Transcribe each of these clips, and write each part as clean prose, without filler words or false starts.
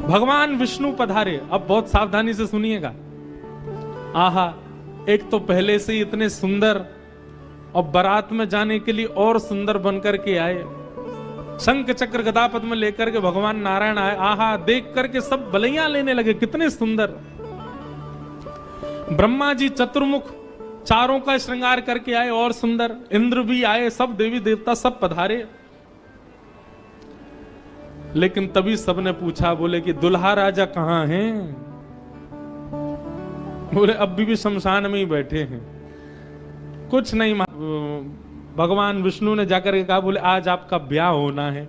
भगवान विष्णु पधारे। अब बहुत सावधानी से सुनिएगा। आहा, एक तो पहले से ही इतने सुंदर और बारात में जाने के लिए और सुंदर बनकर के आए। शंख चक्र गदा पद्म लेकर के भगवान नारायण आए। आहा, देख करके सब बलैया लेने लगे, कितने सुंदर। ब्रह्मा जी चतुर्मुख चारों का श्रृंगार करके आए और सुंदर। इंद्र भी आए, सब देवी देवता सब पधारे। लेकिन तभी सबने पूछा, बोले कि दुल्हा राजा कहां हैं? बोले अब भी शमशान में ही बैठे हैं। कुछ नहीं, भगवान विष्णु ने जाकर के कहा, बोले आज आपका ब्याह होना है,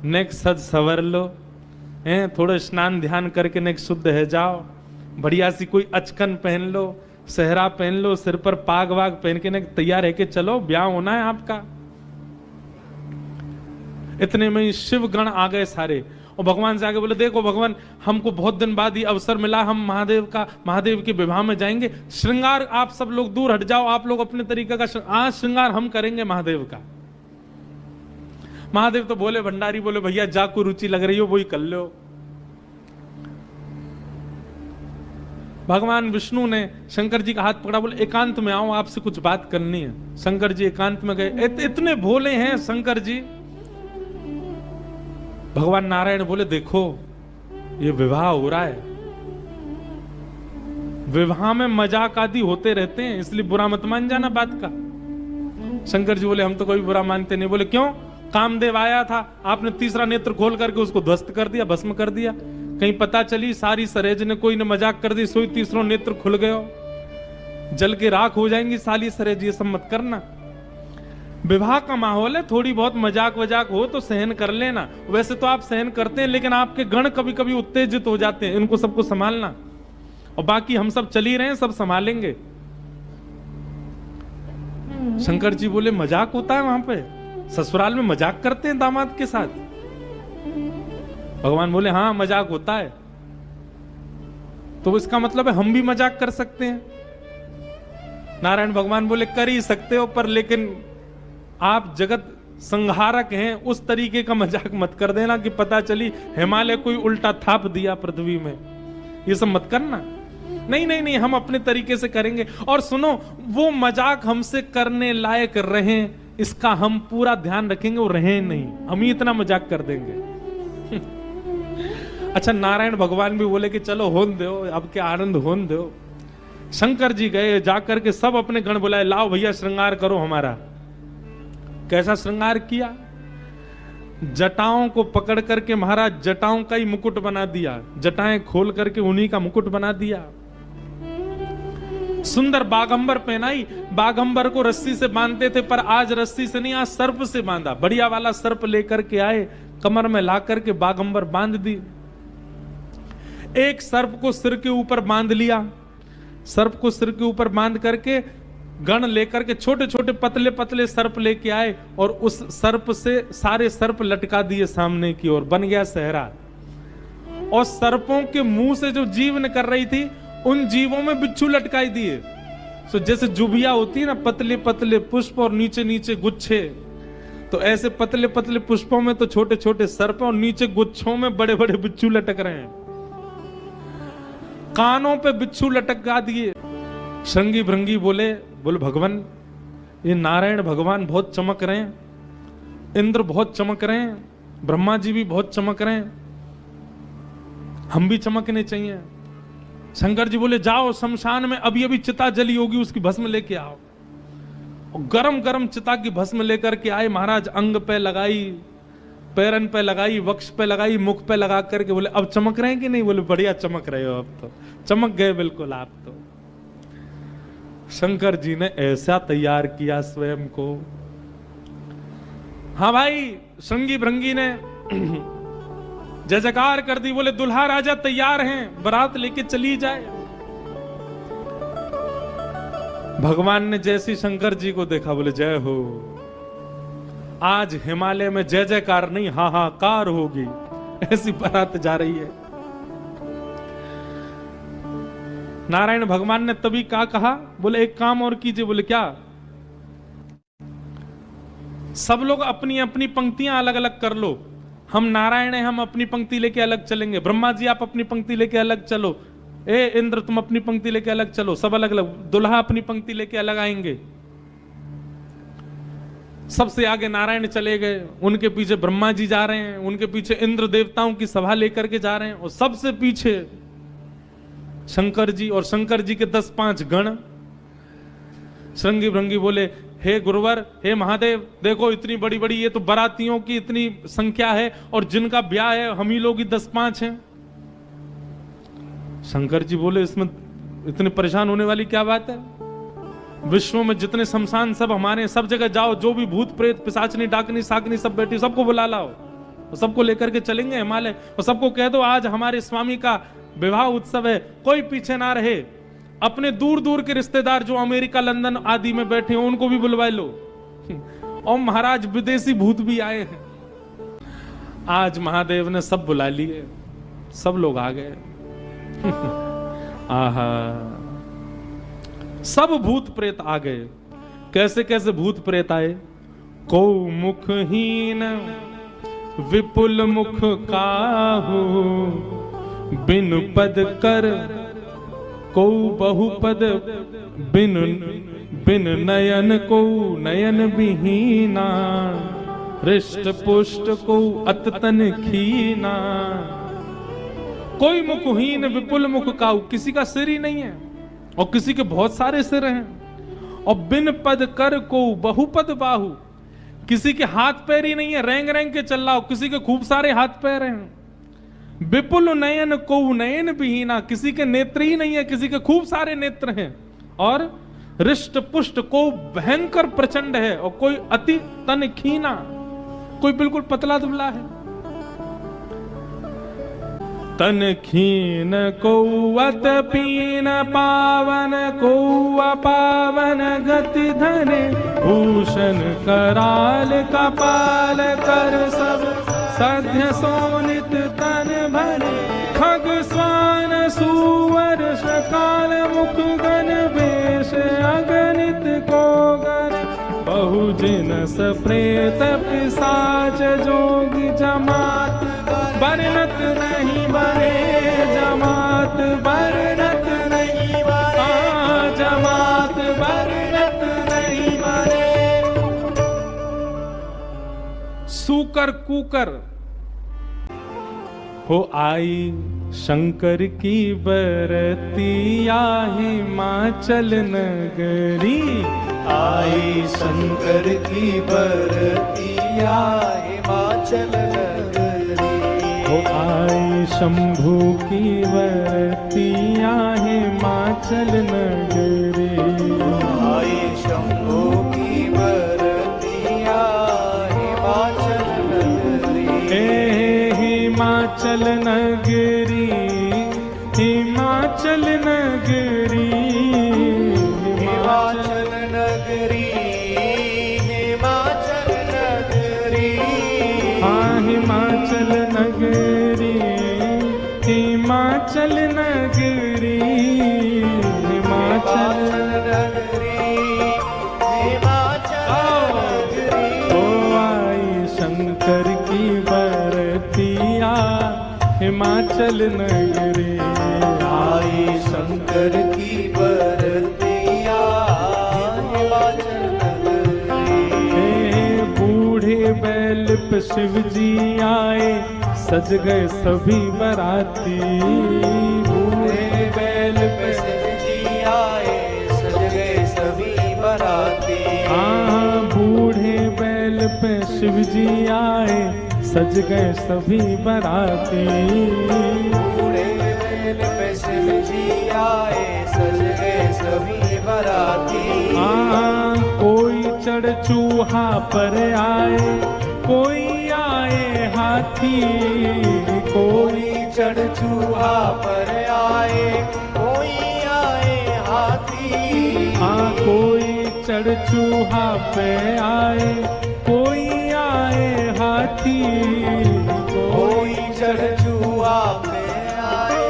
नेक सज सवर लो, थोड़ा स्नान ध्यान करके नेक शुद्ध है जाओ, बढ़िया सी कोई अचकन पहन लो, सेहरा पहन लो, सिर पर पाग वाग पहन के नेक तैयार है के चलो, ब्याह होना है आपका। इतने में ही शिव गण आ गए सारे और भगवान से आगे बोले, देखो भगवान, हमको बहुत दिन बाद ये अवसर मिला, हम महादेव के विवाह में जाएंगे, श्रृंगार आप सब लोग दूर हट जाओ, आप लोग अपने तरीके का आज श्रृंगार हम करेंगे महादेव का। महादेव तो बोले, भंडारी बोले, भैया जाको रुचि लग रही हो वही कर लो। भगवान विष्णु ने शंकर जी का हाथ पकड़ा, बोले एकांत में आओ, आपसे कुछ बात करनी है। शंकर जी एकांत में गए। इतने भोले हैं शंकर जी। भगवान नारायण बोले, देखो ये विवाह हो रहा है, विवाह में मजाक आदि होते रहते हैं, इसलिए बुरा मत मान जाना बात का। शंकर जी बोले, हम तो कोई बुरा मानते नहीं। बोले क्यों? कामदेव आया था, आपने तीसरा नेत्र खोल करके उसको ध्वस्त कर दिया, भस्म कर दिया। कहीं पता चली सारी सरेज ने कोई ने मजाक कर दी, सोई तीसरा नेत्र खुल गयो, जल के राख हो जाएंगी साली सरेज, ये सब मत करना। विवाह का माहौल है, थोड़ी बहुत मजाक वजाक हो तो सहन कर लेना। वैसे तो आप सहन करते हैं, लेकिन आपके गण कभी कभी उत्तेजित हो जाते हैं, इनको सबको संभालना। और बाकी हम सब चल ही रहे हैं, सब संभालेंगे। शंकर जी बोले, मजाक होता है वहां पे? ससुराल में मजाक करते हैं दामाद के साथ? भगवान बोले, हाँ मजाक होता है। तो इसका मतलब है हम भी मजाक कर सकते हैं? नारायण भगवान बोले, कर ही सकते हो, पर लेकिन आप जगत संहारक हैं, उस तरीके का मजाक मत कर देना कि पता चली हिमालय कोई उल्टा थाप दिया पृथ्वी में, ये सब मत करना। नहीं नहीं नहीं, हम अपने तरीके से करेंगे। और सुनो, वो मजाक हमसे करने लायक रहे, इसका हम पूरा ध्यान रखेंगे, वो रहे नहीं, हम ही इतना मजाक कर देंगे। अच्छा, नारायण भगवान भी बोले कि चलो होन दो, अब के आनंद होन दो। शंकर जी गए, जाकर के सब अपने गण बुलाए, लाओ भैया श्रृंगार करो हमारा। कैसा श्रृंगार किया? जटाओं को पकड़ करके महाराज जटाओं का ही मुकुट बना दिया, जटाएं खोल करके उन्हीं का मुकुट बना दिया। सुंदर बागंबर पहनाई। बागंबर को रस्सी से बांधते थे, पर आज रस्सी से नहीं, आज सर्प से बांधा। बढ़िया वाला सर्प लेकर के आए, कमर में ला करके बागंबर बांध दी। एक सर्प को सिर के ऊपर बांध लिया, सर्प को सिर के ऊपर बांध करके गण लेकर के छोटे छोटे पतले पतले सर्प लेके आए और उस सर्प से सारे सर्प लटका दिए सामने की ओर, बन गया सहरा। और सर्पों के मुंह से जो जीवन कर रही थी, उन जीवों में बिच्छू लटकाई दिए। तो जैसे जुबिया होती है ना, पतले पतले पुष्प और नीचे नीचे गुच्छे, तो ऐसे पतले पतले पुष्पों में तो छोटे छोटे सर्प और नीचे गुच्छों में बड़े बड़े बिच्छू लटक रहे हैं। कानों पे बिच्छू लटका दिए। श्रृंगी भृंगी बोले भगवान, ये नारायण भगवान बहुत चमक रहे हैं, इंद्र बहुत चमक रहे हैं, ब्रह्मा जी भी बहुत चमक रहे हैं, हम भी चमकने चाहिए। शंकर जी बोले, जाओ शमशान में अभी अभी चिता जली होगी, उसकी भस्म लेके आओ। और गरम गरम चिता की भस्म लेकर के आए महाराज। अंग पे लगाई, पैरन पे लगाई, वक्ष पे लगाई, मुख पे लगा करके बोले, अब चमक रहे हैं कि नहीं? बोले, बढ़िया चमक रहे हो, अब तो चमक गए बिल्कुल आप तो। शंकर जी ने ऐसा तैयार किया स्वयं को। हाँ भाई, श्रृंगी भृंगी ने जय जयकार कर दी। बोले, दुल्हा राजा तैयार हैं, बारात लेके चली जाए। भगवान ने जैसी शंकर जी को देखा, बोले, जय हो, आज हिमालय में जय जयकार नहीं हाहाकार होगी, ऐसी बारात जा रही है। नारायण भगवान ने तभी क्या कहा? बोले, एक काम और कीजिए। बोले, क्या? सब लोग अपनी अपनी पंक्तियां अलग अलग कर लो, हम नारायण हैं, हम अपनी पंक्ति लेके अलग चलेंगे। ब्रह्मा जी आप अपनी पंक्ति लेके अलग चलो, ए इंद्र तुम अपनी पंक्ति लेके अलग चलो, सब अलग अलग। दुल्हा अपनी पंक्ति लेके अलग आएंगे। सबसे आगे नारायण चले गए, उनके पीछे ब्रह्मा जी जा रहे हैं, उनके पीछे इंद्र देवताओं की सभा लेकर के जा रहे हैं, और सबसे पीछे शंकर जी, और शंकर जी के 10-5 गण। श्रृंगी भृंगी बोले, हे गुरुवर, हे महादेव, देखो इतनी बड़ी बड़ी ये तो बारातियों की इतनी संख्या है, और जिनका ब्याह है हम ही लोग ही 10-5 हैं। शंकर जी बोले, इसमें इतने परेशान होने वाली क्या बात है? विश्व में जितने शमशान सब हमारे, सब जगह जाओ, जो भी भूत प्रेत पिशाचनी डाकनी साकनी सब बैठी, सबको बुला लाओ, और सबको लेकर के चलेंगे हिमालय, और सबको कह दो आज हमारे स्वामी का विवाह उत्सव है, कोई पीछे ना रहे। अपने दूर दूर के रिश्तेदार जो अमेरिका लंदन आदि में बैठे हो उनको भी बुलवा लो। और महाराज विदेशी भूत भी आए हैं। आज महादेव ने सब बुला लिए, सब लोग आ गए। आहा, सब भूत प्रेत आ गए। कैसे कैसे भूत प्रेत आए? को मुखहीन विपुल मुख काहू, बिन पद कर को बहुपद, बिन बिन नयन को नयन विहीना, हृष्ट पुष्ट को अततन खीना। कोई मुखहीन विपुल मुख काहू, किसी का सिर ही नहीं है और किसी के बहुत सारे सिर हैं। और बिन पद कर को बहुपद बाहु, किसी के हाथ पैर ही नहीं है, रेंग रेंग के चल रहा हो, किसी के खूब सारे हाथ पैर हैं। विपुल नयन को नयन विहीना, किसी के नेत्र ही नहीं है, किसी के खूब सारे नेत्र हैं। और हृष्ट पुष्ट को भयंकर प्रचंड है, और कोई अति तन खीना, कोई बिल्कुल पतला दुबला है। तन खीन को अत पीन, पावन को अपावन गति धने, भूषण कराल कपाल कर सब सध्य सोनित तन भरे। खग स्वान सुवर शकाल मुख गण वेश, अगणित को गण बहुजिनस प्रेत पिशाच जोगी जमात, बरनत नहीं बरे जमात, बरनत नहीं बरे जमात, बरनत नहीं बरे। सूकर कूकर हो आई शंकर की बरतिया, हिमाचल नगरी आई शंकर की बरतिया, हिमाचल नगरी। हो आई शंभू की बरतिया, हिमाचल नगरी। आई शंभू की बरतिया, हिमाचल नगरी। हिमाचल नगरी, हिमाचल नगरी, हिमाचल नगरी, हिमाचल नगरी। हाँ हिमाचल नगरी, हिमाचल नगरी, हिमाचल नगरी, हिमाचल नगरी। ओ आई शंकर की बरतिया, हिमाचल नगरी। आई शंकर की बरतिया, हिमाचल नगरी। बूढ़े बैल पे शिव जी आए, सज गए सभी बराती। बूढ़े बैल पे शिव जी आए, सज गए सभी बराती। हाँ बूढ़े बैल पे शिव जी आए, सज गए सभी बराती। बूढ़े बैल पे शिव जी आए, सज गए सभी बराती। हाँ कोई चढ़ चूहा पर आए, कोई आए हाथी। कोई चढ़ चूहा पर आए, कोई आए हाथी। हाँ कोई चढ़ चूहा पे आए, कोई आए हाथी। कोई चढ़ चूहा पे आए,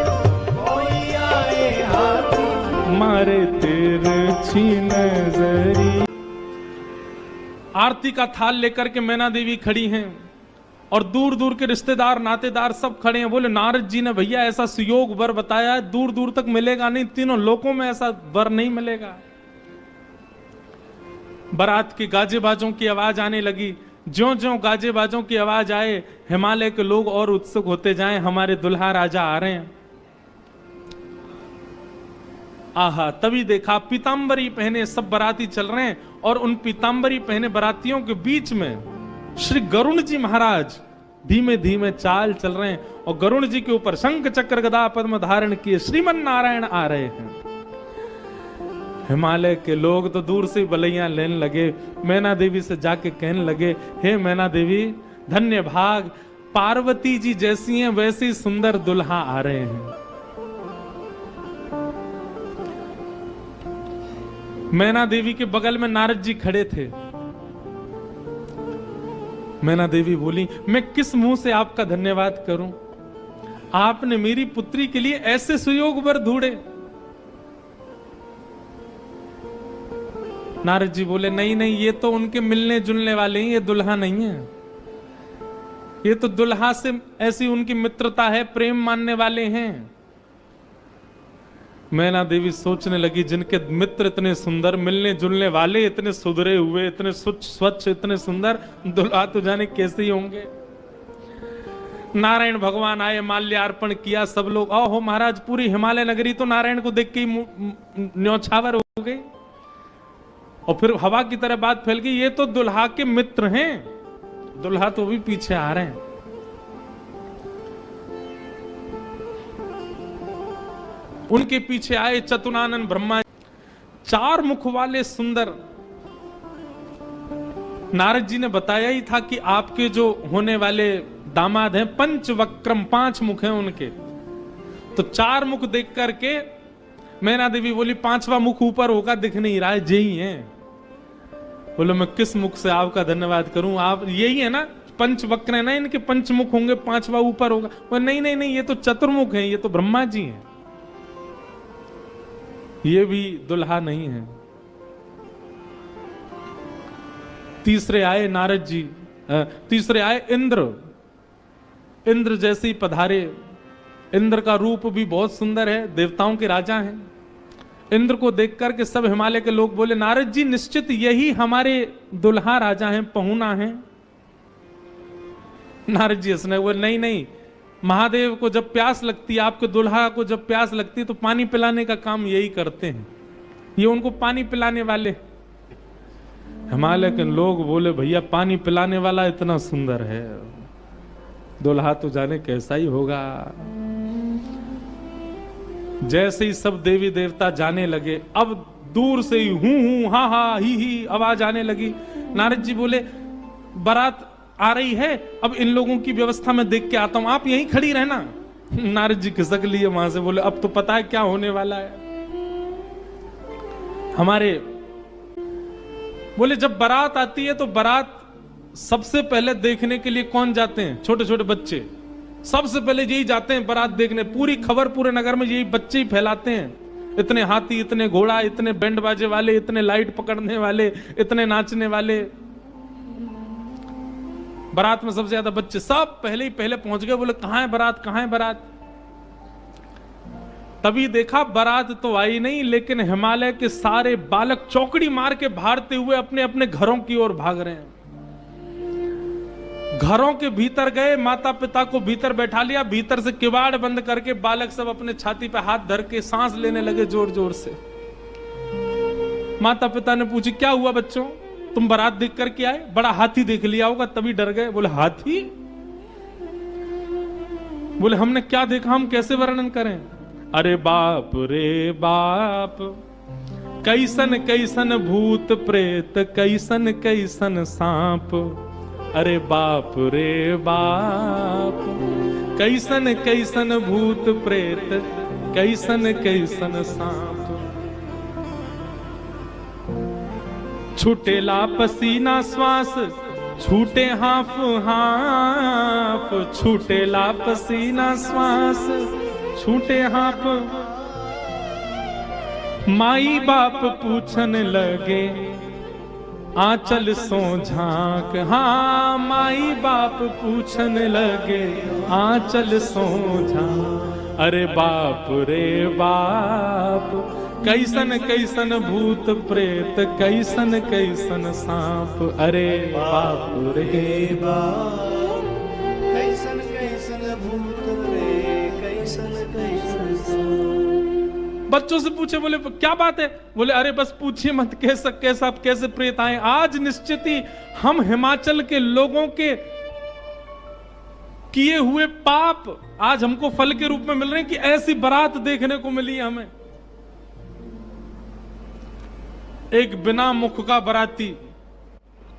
कोई आए हाथी। मारे तिरछी नजरी। आरती का थाल लेकर के मैना देवी खड़ी हैं, और दूर दूर के रिश्तेदार नातेदार सब खड़े हैं। बोले नारद जी ने भैया ऐसा सुयोग वर बताया है, दूर दूर तक मिलेगा नहीं, तीनों लोकों में ऐसा वर नहीं मिलेगा। बारात की गाजे बाजों की आवाज आने लगी। ज्यों ज्यों गाजे बाजों की आवाज आए, हिमालय के लोग और उत्सुक होते जाएं, हमारे दुल्हा राजा आ रहे हैं। आहा, तभी देखा पीतांबरी पहने सब बाराती चल रहे हैं, और उन पीतांबरी पहने बारातियों के बीच में श्री गरुण जी महाराज धीमे धीमे चाल चल रहे हैं, और गरुण जी के ऊपर शंख चक्र गदा पद्म धारण किए श्रीमन नारायण आ रहे हैं। हिमालय के लोग तो दूर से बलैया लेने लगे। मैना देवी से जाके कहने लगे, हे मैना देवी, धन्य भाग, पार्वती जी जैसी हैं वैसे ही सुंदर दुल्हा आ रहे हैं। मैना देवी के बगल में नारद जी खड़े थे। मैना देवी बोली, मैं किस मुंह से आपका धन्यवाद करूं? आपने मेरी पुत्री के लिए ऐसे सुयोग वर ढूंढे। नारद जी बोले, नहीं नहीं, ये तो उनके मिलने जुलने वाले हैं, ये दुल्हा नहीं है। ये तो दुल्हा से ऐसी उनकी मित्रता है, प्रेम मानने वाले हैं। मैना देवी सोचने लगी, जिनके मित्र इतने सुंदर, मिलने जुलने वाले इतने सुधरे हुए, इतने स्वच्छ, इतने सुंदर, दुल्हा तो जाने कैसे ही होंगे। नारायण भगवान आए, माल्यार्पण किया, सब लोग, ओहो महाराज, पूरी हिमालय नगरी तो नारायण को देख के ही न्यौछावर हो गई। और फिर हवा की तरह बात फैल गई, ये तो दुल्हा के मित्र हैं, दुल्हा तो भी पीछे आ रहे हैं। उनके पीछे आए चतुरानन ब्रह्मा, 4 मुख वाले सुंदर। नारद जी ने बताया ही था कि आपके जो होने वाले दामाद हैं पंचवक्रम, 5 मुख हैं उनके। तो 4 मुख देख करके मैना देवी बोली, 5वां मुख ऊपर होगा, दिख नहीं रहा है, यही है। बोलो, मैं किस मुख से आपका धन्यवाद करूं? आप यही है ना, पंचवक्र है ना, इनके 5 मुख होंगे, 5वां ऊपर होगा। बोले, नहीं नहीं नहीं, ये तो चतुर्मुख है, ये तो ब्रह्मा जी हैं, ये भी दुल्हा नहीं है। तीसरे आए नारद जी, तीसरे आए इंद्र। इंद्र जैसे ही पधारे, इंद्र का रूप भी बहुत सुंदर है, देवताओं के राजा हैं। इंद्र को देख करके सब हिमालय के लोग बोले, नारद जी निश्चित यही हमारे दुल्हा राजा हैं, पहुना हैं। नारद जी हंसने बोले, नहीं नहीं, महादेव को जब प्यास लगती है, आपके दुल्हा को जब प्यास लगती है तो पानी पिलाने का काम यही करते हैं, ये उनको पानी पिलाने वाले। हिमालय के लोग बोले, भैया पानी पिलाने वाला इतना सुंदर है, दुल्हा तो जाने कैसा ही होगा। जैसे ही सब देवी देवता जाने लगे, अब दूर से ही हूं हा हा ही आवाज आने लगी। नारद जी बोले, बारात आ रही है, अब इन लोगों की व्यवस्था में देख के आता हूं, आप यहीं खड़ी रहना। नारद जी खिसक लिए वहां से, बोले, अब तो पता है क्या होने वाला है। हमारे बोले, जब बारात आती है तो बारात सबसे पहले देखने के लिए कौन जाते हैं? छोटे छोटे बच्चे सबसे पहले यही जाते हैं बारात देखने। पूरी खबर पूरे नगर में यही बच्चे ही फैलाते हैं। इतने हाथी, इतने घोड़ा, इतने बैंड बाजे वाले, इतने लाइट पकड़ने वाले, इतने नाचने वाले। बारात में सबसे ज्यादा बच्चे, सब पहले ही पहले पहुंच गए। बोले, कहां है बारात, कहां है बारात? तभी देखा बारात तो आई नहीं, लेकिन हिमालय के सारे बालक चौकड़ी मार के भागते हुए अपने अपने घरों की ओर भाग रहे हैं। घरों के भीतर गए, माता पिता को भीतर बैठा लिया, भीतर से किवाड़ बंद करके बालक सब अपने छाती पे हाथ धर के सांस लेने लगे जोर जोर से। माता पिता ने पूछी, क्या हुआ बच्चों, तुम बारात देख करके आए? बड़ा हाथी देख लिया होगा तभी डर गए। बोले, हाथी? बोले, हमने क्या देखा, हम कैसे वर्णन करें? अरे बाप रे बाप, कैसन कैसन भूत प्रेत, कैसन कैसन सांप। अरे बाप रे बाप, कैसन कैसन भूत प्रेत, कैसन कैसन सांप। छूटेला पसीना श्वास, छूटे हाफ हाफ, छूटेला पसीना श्वास, छूटे हाफ। माई बाप पूछन लगे, आंचल सो झांक, हाँ माई बाप पूछन लगे आंचल सो झांक। अरे बाप रे बाप, कैसन कैसन भूत प्रेत, कैसन कैसन सांप। अरे बाप रे बाप, कैसन कैसन भूत प्रेत, कैसन कैसन सांप। बच्चों से पूछे, बोले क्या बात है? बोले अरे बस पूछिए मत, कैसे प्रेत आए। आज निश्चित ही हम हिमाचल के लोगों के किए हुए पाप आज हमको फल के रूप में मिल रहे हैं कि ऐसी बारात देखने को मिली है हमें। एक बिना मुख का बराती,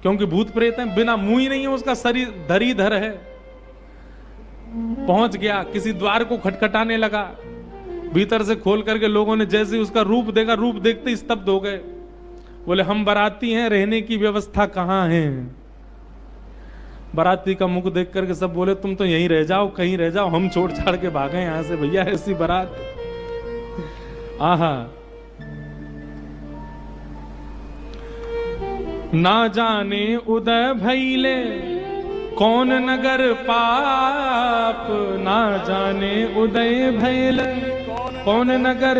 क्योंकि भूत प्रेत है, बिना मुंह ही नहीं है, उसका शरीर धरीधर है, पहुंच गया, किसी द्वार को खटखटाने लगा, भीतर से खोल करके लोगों ने जैसे उसका रूप देखा, रूप देखते ही स्तब्ध हो गए। बोले हम बाराती हैं, रहने की व्यवस्था कहां है? बाराती का मुख देख करके सब बोले तुम तो यहीं रह जाओ, कहीं रह जाओ, हम छोड़ छाड़ के भागे यहां से, भैया ऐसी बारात। आहा, ना जाने उदय भैले कौन नगर पाप, ना जाने उदय भैले कौन नगर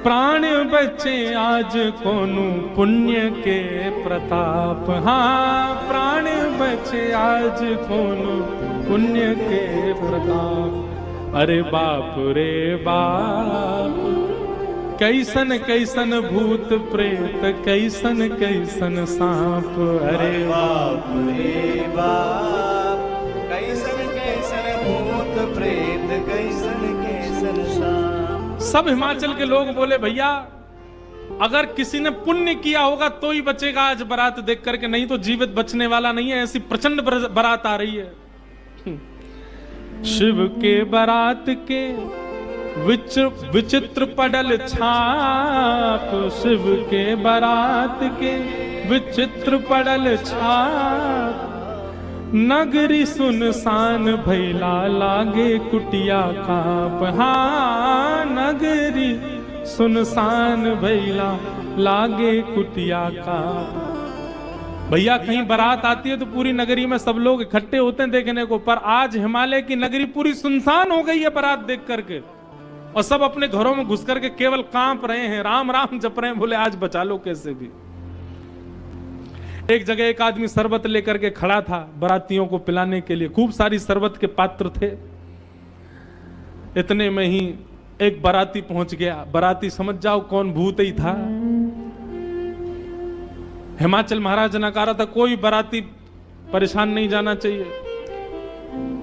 प्राण बचे आज कोनु पुण्य के प्रताप। हाँ प्राण बचे आज कोनु पुण्य के प्रताप। अरे बाप रे बाप, कैसन कैसन भूत प्रेत, कैसन कैसन सांप। अरे बाप रे बाप, कैसन कैसन भूत प्रेत, कैसन कैसन सांप। सब हिमाचल के लोग बोले भैया अगर किसी ने पुण्य किया होगा तो ही बचेगा आज बारात देख करके, नहीं तो जीवित बचने वाला नहीं है। ऐसी प्रचंड बारात आ रही है। शिव के बारात के विचित्र पडल छाप, शिव के बारात के विचित्र पडल छाप। नगरी सुनसान भैला लागे कुटिया काप। हाँ नगरी सुनसान भैला लागे कुटिया काप। भैया कहीं बारात आती है तो पूरी नगरी में सब लोग इकट्ठे होते हैं देखने को, पर आज हिमालय की नगरी पूरी सुनसान हो गई है बारात देख करके, और सब अपने घरों में घुस करके केवल कांप रहे हैं, राम राम जप रहे हैं। बोले आज बचा लो कैसे भी। एक जगह एक आदमी शरबत लेकर के खड़ा था बारातियों को पिलाने के लिए, खूब सारी शरबत के पात्र थे। इतने में ही एक बाराती पहुंच गया। बाराती समझ जाओ कौन भूत ही था। हिमाचल महाराज ने कहा था कोई बाराती परेशान नहीं जाना चाहिए,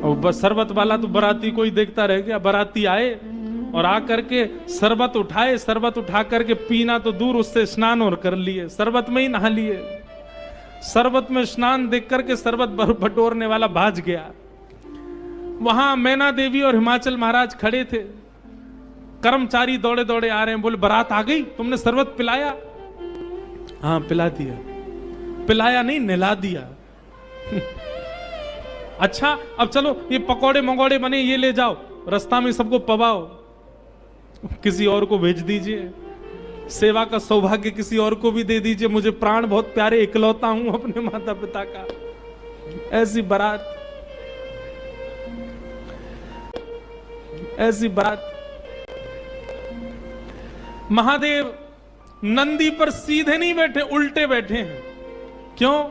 और बस शरबत वाला तो बाराती को ही देखता रह गया। बाराती आए और आकर के शरबत उठाए, शरबत उठा करके पीना तो दूर, उससे स्नान और कर लिए, शरबत में ही नहा लिए। शरबत में स्नान देख करके शरबत बटोरने वाला भाज गया। वहां मैना देवी और हिमाचल महाराज खड़े थे। कर्मचारी दौड़े दौड़े आ रहे हैं, बोले बारात आ गई, तुमने शरबत पिलाया? हाँ पिला दिया। पिलाया नहीं, नहला दिया। अच्छा अब चलो ये पकौड़े मंगौड़े बने, ये ले जाओ, रास्ता में सबको पवाओ, किसी और को भेज दीजिए, सेवा का सौभाग्य किसी और को भी दे दीजिए, मुझे प्राण बहुत प्यारे, इकलौता हूं अपने माता पिता का। ऐसी बारात, ऐसी बारात। महादेव नंदी पर सीधे नहीं बैठे, उल्टे बैठे हैं। क्यों?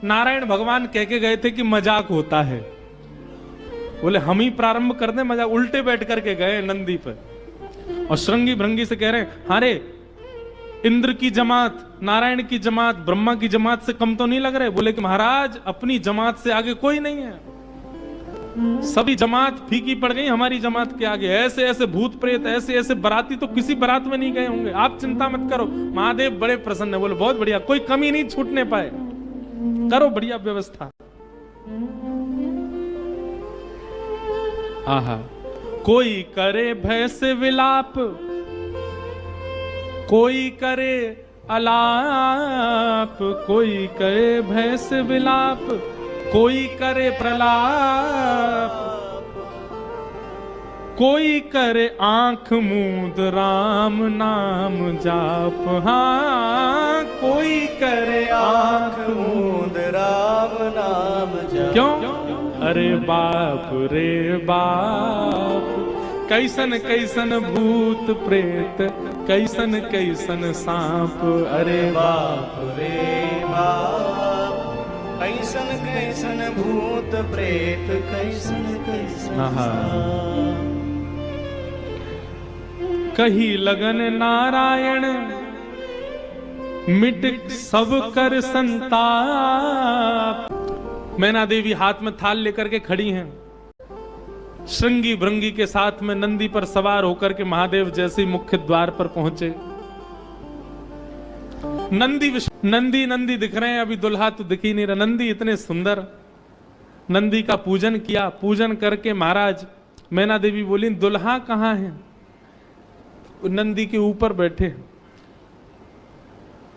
नारायण भगवान कह के गए थे कि मजाक होता है। बोले हम ही प्रारंभ कर दें मजाक, उल्टे बैठ करके गए नंदी पर, और श्रृंगी भृंगी से कह रहे हैं हारे इंद्र की जमात, नारायण की जमात, ब्रह्मा की जमात से कम तो नहीं लग रहे? बोले कि महाराज अपनी जमात से आगे कोई नहीं है, सभी जमात फीकी पड़ गई हमारी जमात के आगे। ऐसे ऐसे भूत प्रेत, ऐसे ऐसे बाराती तो किसी बारात में नहीं गए होंगे, आप चिंता मत करो। महादेव बड़े प्रसन्न है। बोले बहुत बढ़िया, कोई कमी नहीं छूटने पाए, करो बढ़िया व्यवस्था। आहा, कोई करे भय से विलाप, कोई करे अलाप, कोई करे भय से विलाप, कोई करे प्रलाप। कोई करे आंख मूंद राम नाम जाप, हाँ कोई करे आंख मूंद राम नाम जाप। क्यों? अरे बाप रे बाप, कैसन कैसन भूत प्रेत, कैसन कैसन सांप। अरे बाप रे बाप, कैसन कैसन भूत प्रेत, कैसन कैसन सांप। कही लगन नारायण मिट सब कर संताप। मैना देवी हाथ में थाल लेकर के खड़ी हैं, श्रृंगी भृंगी के साथ में नंदी पर सवार होकर के महादेव जैसे मुख्य द्वार पर पहुंचे। नंदी नंदी दिख रहे हैं, अभी दुल्हा तो दिख ही नहीं रहा। नंदी इतने सुंदर, नंदी का पूजन किया। पूजन करके महाराज मैना देवी बोली दुल्हा कहाँ है? नंदी के ऊपर बैठे,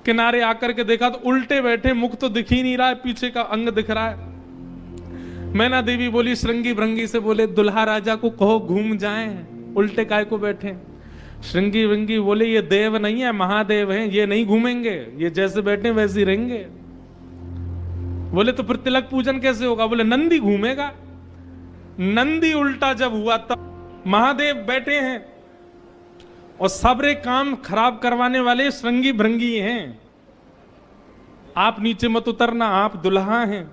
किनारे आकर के देखा तो उल्टे बैठे, मुख तो दिख ही नहीं रहा है, पीछे का अंग दिख रहा है। मैना देवी बोली श्रृंगी भृंगी से, बोले दुल्हा राजा को कहो घूम जाएं, उल्टे काय को बैठे। श्रृंगी भृंगी बोले ये देव नहीं है, महादेव हैं, ये नहीं घूमेंगे, ये जैसे बैठे वैसे ही रहेंगे। बोले तो फिर तिलक पूजन कैसे होगा? बोले नंदी घूमेगा। नंदी उल्टा जब हुआ तब महादेव बैठे हैं और सबरे काम खराब करवाने वाले श्रृंगी भृंगी हैं। आप नीचे मत उतरना, आप दुल्हा हैं,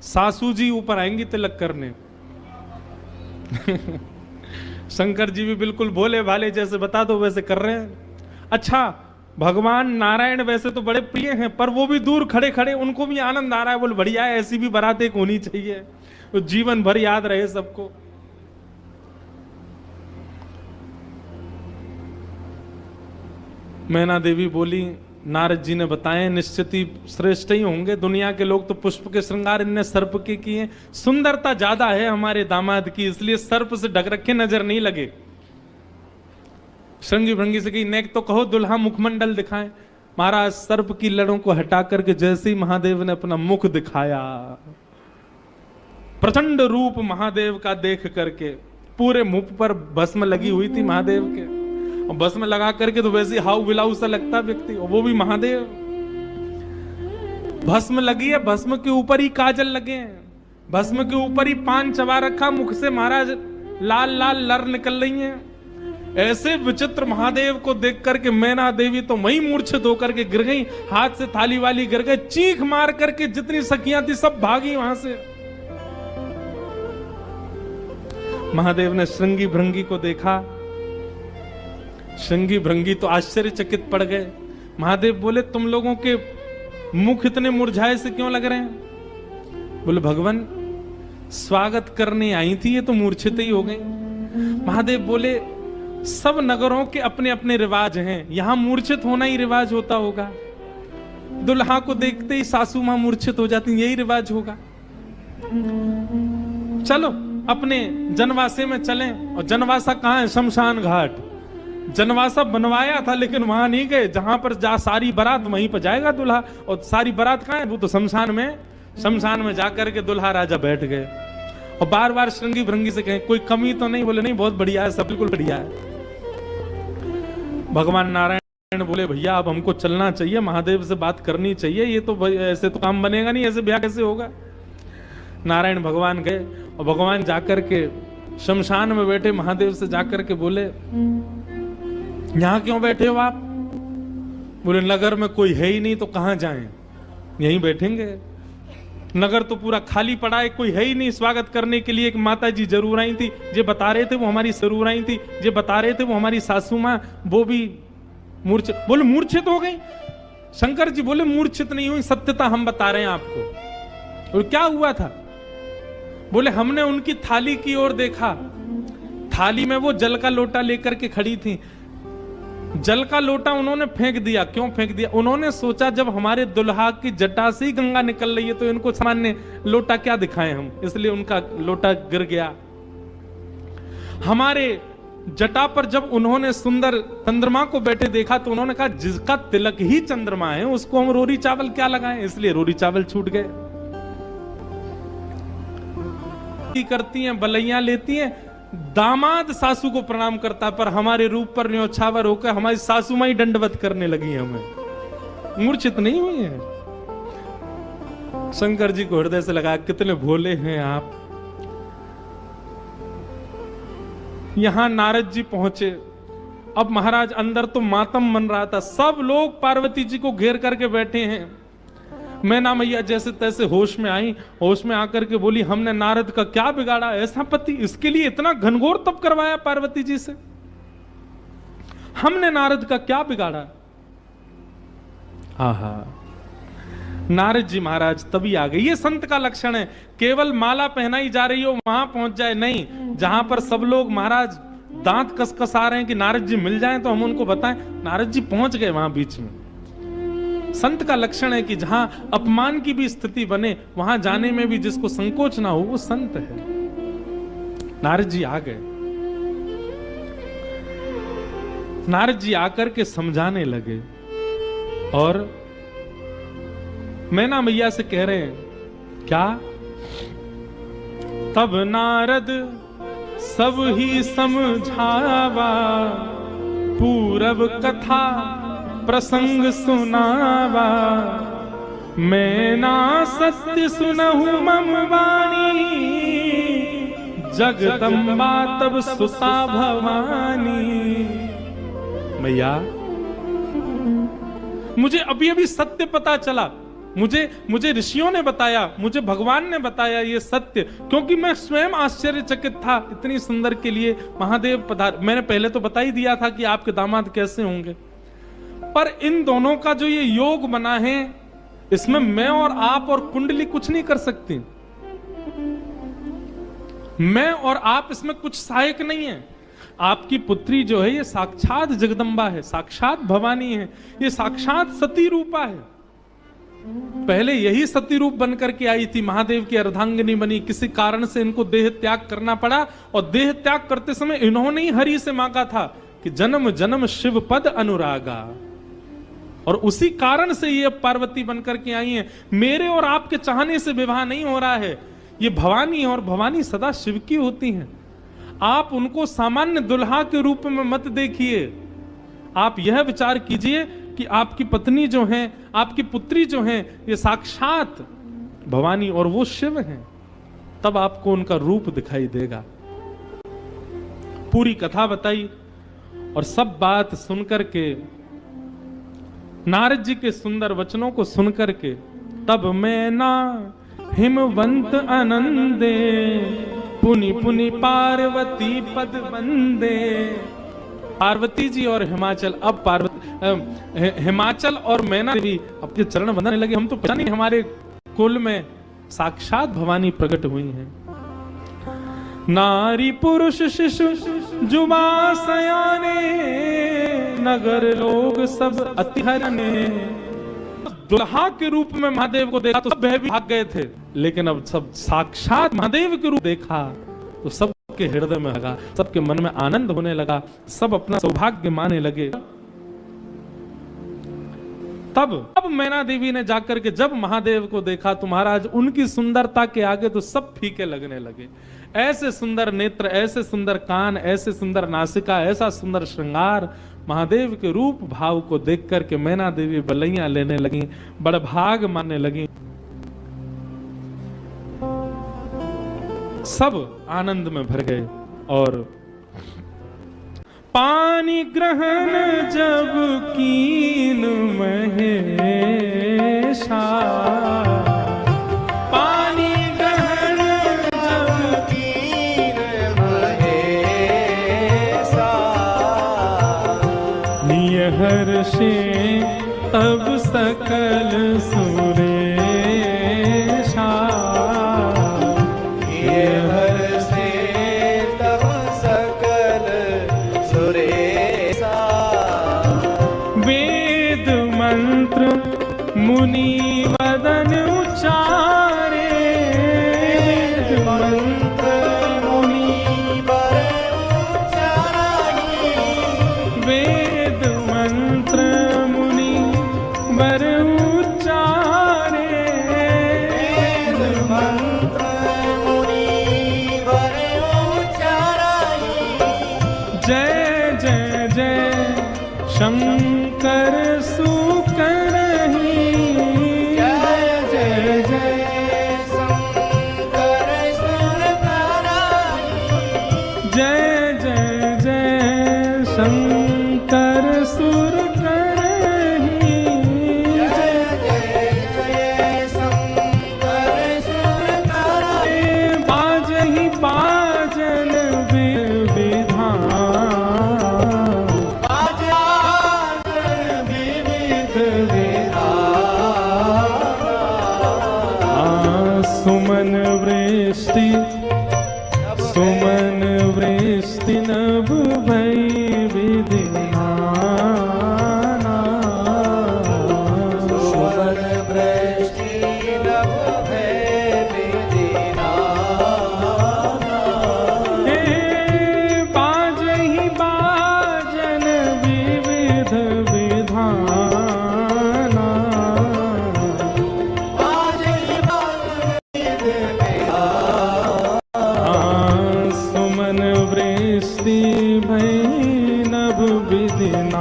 सासू जी ऊपर आएंगी तिलक करने। शंकर जी भी बिल्कुल भोले भाले, जैसे बता दो वैसे कर रहे हैं। अच्छा, भगवान नारायण वैसे तो बड़े प्रिय हैं, पर वो भी दूर खड़े खड़े उनको भी आनंद आ रहा है। बोले बढ़िया है, ऐसी भी बारात एक होनी चाहिए, तो जीवन भर याद रहे सबको। मैना देवी बोली नारद जी ने बताए निश्चित ही श्रेष्ठ ही होंगे, दुनिया के लोग तो पुष्प के श्रृंगार इनने सर्प के किए, सुंदरता ज्यादा है हमारे दामाद की, इसलिए सर्प से ढक रखे नजर नहीं लगे। श्रृंगी भृंगी से कही नेक तो कहो दुल्हा मुखमंडल दिखाएं। महाराज सर्प की लड़ों को हटा करके जैसे ही महादेव ने अपना मुख दिखाया, प्रचंड रूप महादेव का देख करके पूरे मुख पर भस्म लगी हुई थी महादेव के, और भस्म लगा करके तो वैसे हाउ बिलाऊ सा लगता व्यक्ति, और वो भी महादेव। भस्म लगी है, भस्म के ऊपर ही काजल लगे हैं, भस्म के ऊपर ही पान चबा रखा, मुख से महाराज लाल लाल लर निकल रही हैं। ऐसे विचित्र महादेव को देख करके मैना देवी तो वही मूर्छित होकर के गिर गई, हाथ से थाली वाली गिर गई, चीख मार करके जितनी सखियां थी सब भागी वहां से। महादेव ने श्रृंगी भृंगी को देखा, श्रृंगी भृंगी तो आश्चर्यचकित पड़ गए। महादेव बोले तुम लोगों के मुख इतने मुरझाए से क्यों लग रहे हैं? बोले भगवान स्वागत करने आई थी, ये तो मूर्छित ही हो गई। महादेव बोले सब नगरों के अपने अपने रिवाज हैं, यहां मूर्छित होना ही रिवाज होता होगा। दुल्हा को देखते ही सासू मां मूर्छित हो जाती, यही रिवाज होगा। चलो अपने जनवासे में चलें। और जनवासा कहां है? शमशान घाट। जनवासा बनवाया था लेकिन वहां नहीं गए, जहां पर जा सारी बारात वहीं पर जाएगा दूल्हा, और सारी बारात कहां है? वो तो शमशान में। शमशान में जाकर के दूल्हा राजा बैठ गए और बार बार श्रृंगी भृंगी से कहें कोई कमी तो नहीं? बोले नहीं, बहुत बढ़िया है, सब बिल्कुल बढ़िया है। भगवान नारायण बोले भैया अब हमको चलना चाहिए, महादेव से बात करनी चाहिए, ये तो ऐसे तो काम बनेगा नहीं, ऐसे ब्याह कैसे होगा। नारायण भगवान गए और भगवान जाकर के शमशान में बैठे महादेव से जाकर के बोले यहां क्यों बैठे हो आप? बोले नगर में कोई है ही नहीं तो कहां जाएं, यहीं बैठेंगे। नगर तो पूरा खाली पड़ा है, कोई है ही नहीं स्वागत करने के लिए। एक माता जी जरूर आई थी, जे बता रहे थे वो हमारी जरूर आई थी, जे बता रहे थे वो हमारी सासू माँ, वो भी मूर्छित। बोले मूर्छित हो गई? शंकर जी बोले मूर्छित नहीं हुई, सत्यता हम बता रहे हैं आपको। और क्या हुआ था? बोले हमने उनकी थाली की ओर देखा, थाली में वो जल का लोटा लेकर के खड़ी थी, जल का लोटा उन्होंने फेंक दिया। क्यों फेंक दिया? उन्होंने सोचा जब हमारे दुल्हा की जटा से ही गंगा निकल रही है तो इनको सामान्य लोटा क्या दिखाएं हम, इसलिए उनका लोटा गिर गया। हमारे जटा पर जब उन्होंने सुंदर चंद्रमा को बैठे देखा तो उन्होंने कहा जिसका तिलक ही चंद्रमा है उसको हम रोरी चावल क्या लगाएं, इसलिए रोरी चावल छूट गए। करती हैं, बलैया लेती हैं, दामाद सासू को प्रणाम करता, पर हमारे रूप पर न्योछावर होकर हमारी सासू माई दंडवत करने लगी। हमें मूर्छित नहीं हुई है। शंकर जी को हृदय से लगा, कितने भोले हैं आप। यहां नारद जी पहुंचे। अब महाराज अंदर तो मातम मन रहा था, सब लोग पार्वती जी को घेर करके बैठे हैं। मैना मैया जैसे तैसे होश में आई, होश में आकर के बोली, हमने नारद का क्या बिगाड़ा, ऐसा पति, इसके लिए इतना घनघोर तप करवाया पार्वती जी से, हमने नारद का क्या बिगाड़ा। आहा, नारद जी महाराज तभी आ गए। ये संत का लक्षण है, केवल माला पहनाई जा रही हो वहां पहुंच जाए नहीं, जहां पर सब लोग महाराज दांत कसकसा रहे हैं कि नारद जी मिल जाएं तो हम उनको बताएं, नारद जी पहुंच गए वहां बीच में। संत का लक्षण है कि जहां अपमान की भी स्थिति बने वहां जाने में भी जिसको संकोच ना हो, वो संत है। नारद जी आ गए। नारद जी आकर के समझाने लगे और मैना मैया से कह रहे हैं, क्या? तब नारद सब ही समझावा, पूरब कथा प्रसंग सुनावा, मैना सत्य सुनहु मम वाणी, जगदम्बा तब सुता भवानी। मैया, मुझे अभी अभी सत्य पता चला, मुझे ऋषियों ने बताया, मुझे भगवान ने बताया ये सत्य, क्योंकि मैं स्वयं आश्चर्यचकित था। इतनी सुंदर के लिए महादेव पधार। मैंने पहले तो बता ही दिया था कि आपके दामाद कैसे होंगे, पर इन दोनों का जो ये योग बना है, इसमें मैं और आप और कुंडली कुछ नहीं कर सकती। मैं और आप इसमें कुछ सहायक नहीं है। आपकी पुत्री जो है ये साक्षात जगदम्बा है, साक्षात भवानी है, ये साक्षात सती रूपा है। पहले यही सती रूप बनकर के आई थी, महादेव की अर्धांगिनी बनी। किसी कारण से इनको देह त्याग करना पड़ा, और देह त्याग करते समय इन्होंने ही हरि से मांगा था कि जन्म जन्म शिव पद अनुरागा, और उसी कारण से ये पार्वती बनकर के आई हैं। मेरे और आपके चाहने से विवाह नहीं हो रहा है, ये भवानी है, और भवानी सदा शिव की होती हैं। आप उनको सामान्य दुल्हा के रूप में मत देखिए। आप यह विचार कीजिए कि आपकी पत्नी जो है, आपकी पुत्री जो है, ये साक्षात भवानी और वो शिव हैं। तब आपको उनका रूप दिखाई देगा। पूरी कथा बताई, और सब बात सुनकर के, नारद जी के सुंदर वचनों को सुनकर के, तब मैना हिमवंत आनंदे, पुनि पुनि पार्वती पद वंदे। पार्वती जी और हिमाचल, अब हिमाचल और मैना देवी अब के चरण वंदने लगे। हम तो पता नहीं, हमारे कुल में साक्षात भवानी प्रकट हुई हैं। नारी पुरुष शिशु जुबा सयाने, नगर लोग सब अतिहरने। दुल्हा के रूप में महादेव को देखा तो सब भय भी भाग गए थे, लेकिन अब सब साक्षात महादेव के रूप देखा तो सबके हृदय में लगा, सबके मन में आनंद होने लगा, सब अपना सौभाग्य माने लगे। तब मैना देवी ने जाकर के जब महादेव को देखा तो महाराज उनकी सुंदरता के आगे तो सब फीके लगने लगे। ऐसे सुंदर नेत्र, ऐसे सुंदर कान, ऐसे सुंदर नासिका, ऐसा सुंदर श्रृंगार, महादेव के रूप भाव को देख करके मैना देवी बलैया लेने लगी, बड़भाग मानने लगी। सब आनंद में भर गए। और पानी ग्रहण जब कीन महेशा, पानी ग्रहण जब कीन महेशा, निहर्षे तब सकल सुरेशा, निहर्षे तब सकल सुरेशा। वेद मंत्र मुनि वदन उच्चारे, वेद मंत्र मुनि वदन उच्चारे, वेद मंत्र मुनि वर उच्चारे, वेद मंत्र मुनि वर उच्चारे। वृष्टि सुमन वृष्टि नभ भई विधिनाना। सुमन वृष्टि नभ भई विधिनाना। हे बाजहि बाजन विविध विधाना। बाजहि बाजन विविध सुमन वृष्टि भई नभ विधिनाना।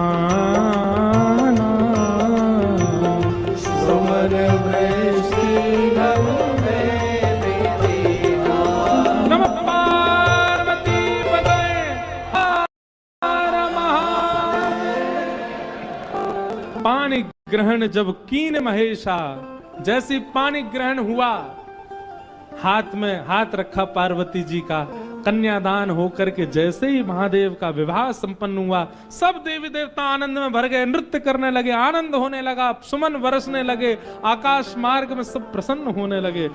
सुमन वृष्टि नभ भई विधिनाना। नमः पार्वती पतये हर महादेव। पानी ग्रहण जब कीन महेशा, जैसी पानी ग्रहण हुआ, हाथ में हाथ रखा पार्वती जी का, कन्यादान होकर के जैसे ही महादेव का विवाह संपन्न हुआ, सब देवी देवता आनंद में भर गए, नृत्य करने लगे, आनंद होने लगा, सुमन बरसने लगे, आकाश मार्ग में सब प्रसन्न होने लगे।